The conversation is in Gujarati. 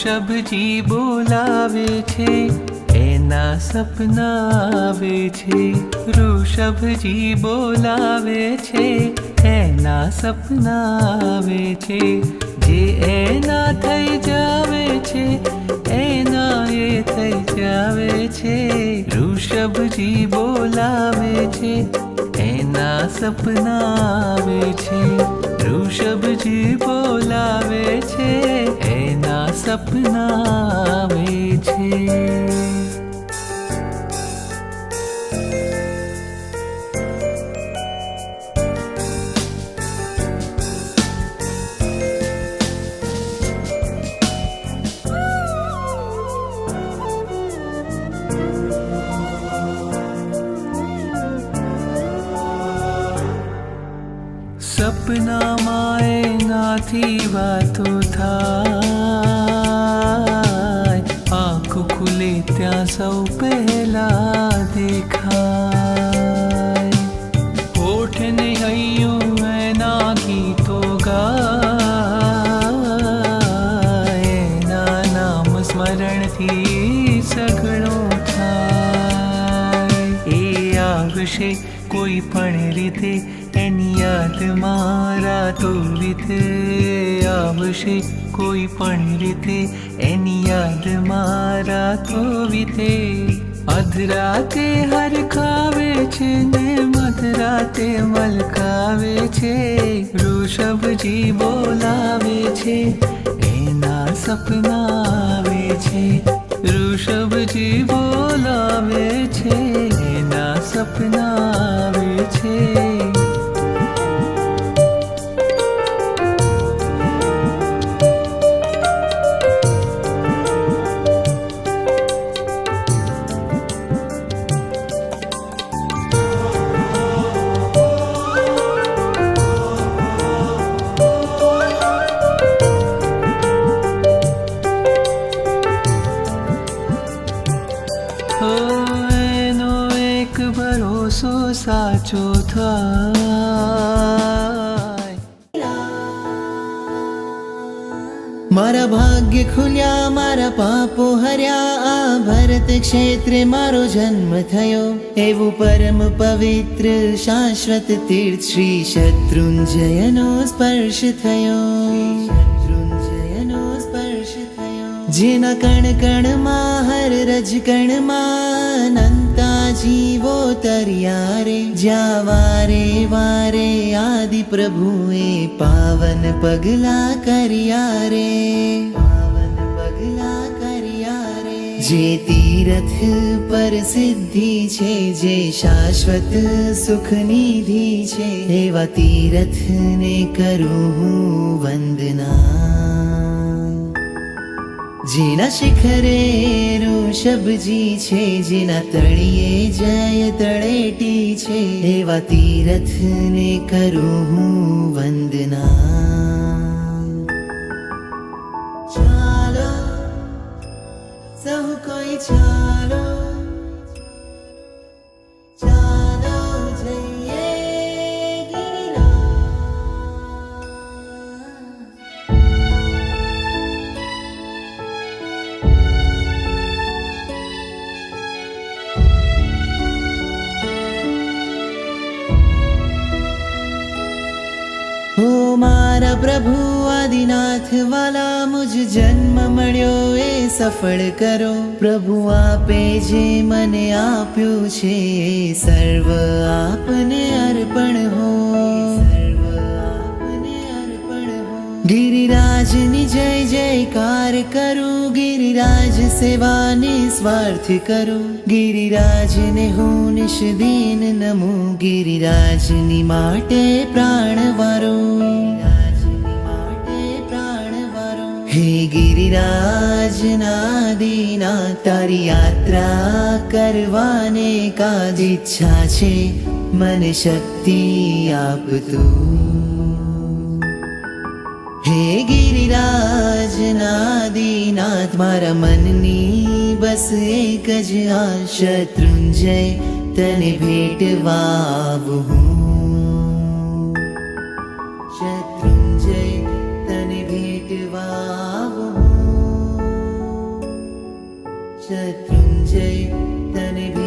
ઋષભજી બોલાવે છે, એના સપના આવે છે. ઋષભજી બોલાવે છે, એના સપના આવે છે. જે એના થઈ જાવે છે, એના એ થઈ જાવે છે. ઋષભજી બોલાવે છે, એના સપના આવે છે. ઋષભજી બોલાવે છે, એના સપના આવે છે. સપનામાં એનાથી વાતો થાય, આંખ ખુલે ત્યાં સૌ પહેલા દેખાય. હોઠને હૈયું એના ગીતો ગાય, એના નામ સ્મરણથી સઘળો થાય. એ આવશે કોઈ પણ રીતે, એની યાદમાં રાતો વીતે. આવશે કોઈ પણ રીતે, એની યાદમાં રાતો વીતે. અધરાતે હરખાવે છે ને મધરાતે મલકાવે છે. ઋષભજી બોલાવે છે, એના સપના આવે છે. ઋષભજી બોલાવે છે, એના સપના આવે છે. એનો એક ભરોસો સાચો થાય. મારા ભાગ્ય ખુલ્યા, મારા પાપો હર્યા. આ ભરત ક્ષેત્રે મારો જન્મ થયો. એવું પરમ પવિત્ર શાશ્વત તીર્થ શ્રી શત્રુંજયનો સ્પર્શ થયો. જેના કણ કણમાં હર રજ કણમાં અનંતા જીવો તર્યા રે. જ્યાં વારે વારે આદિ પ્રભુએ પાવન પગલા કર્યા રે. પાવન પગલા કર્યા રે. જે તીરથ પર સિદ્ધિ છે, જે શાશ્વત સુખ નિધિ છે, એવા તીરથને કરું હું વંદના. જેના શિખરે ઋષભજી છે, જેના તળિયે જય તળેટી છે, એવા તીરથને કરું હું વંદના. ચાલો સહુ કોઈ ચાલો, ચાલો જઈએ મારા પ્રભુ આદિનાથ વાલા. મુજ જન્મ મળ્યો એ સફળ કરો. પ્રભુ આપે જે મને આપ્યું છે, એ સર્વ આપને અર્પણ હો. ગિરિરાજની જય જયકાર કરું. ગિરિરાજ સેવાને સ્વાર્થ કરું. ગિરિરાજને હું નિષ્દીન નમું. ગિરિરાજની માટે પ્રાણ વારો. હે ગિરિરાજના દીના, તારી યાત્રા કરવાને કાજ ઈચ્છા છે. મને શક્તિ આપ તું. હે ગિરિરાજના દીનાથ, મારા મનની બસ એક જ આ. શત્રુંજય તને ભેટવા આવું હું. શત્રુંજય તને ભેટવા આવું હું. શત્રુંજય તને